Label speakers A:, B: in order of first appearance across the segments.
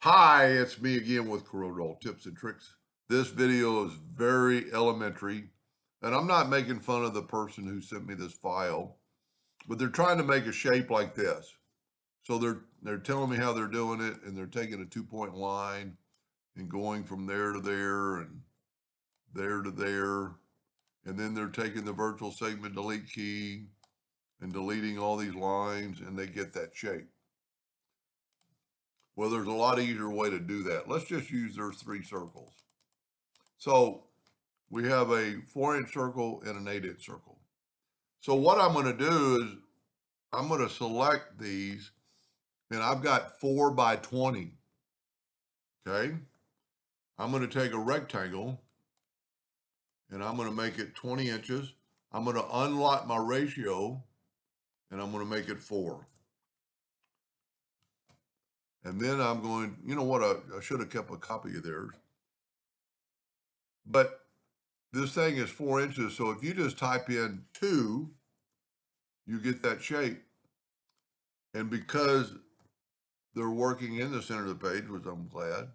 A: Hi, it's me again with Corel tips and tricks. This video is very elementary, and I'm not making fun of the person who sent me this file, but they're trying to make a shape like this. So they're telling me how they're doing it, and they're taking a 2-point line and going from there to there and there to there, and then they're taking the virtual segment delete key and deleting all these lines, and they get that shape. Well, there's a lot easier way to do that. Let's just use their 3 circles. So we have a 4-inch circle and an 8-inch circle. So what I'm going to do is I'm going to select these, and I've got 4 by 20. Okay. I'm going to take a rectangle and I'm going to make it 20 inches. I'm going to unlock my ratio and I'm going to make it 4. And then I'm going, you know what? I should have kept a copy of theirs. But this thing is 4 inches. So if you just type in 2, you get that shape. And because they're working in the center of the page, which I'm glad,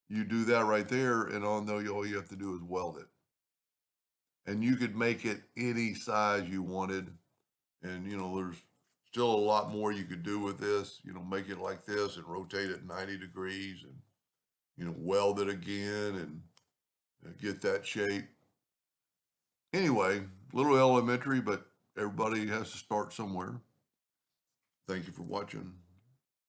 A: you do that right there, and all you have to do is weld it. And you could make it any size you wanted. And, there's still a lot more you could do with this, make it like this and rotate it 90 degrees and, weld it again and get that shape. Anyway, a little elementary, but everybody has to start somewhere. Thank you for watching.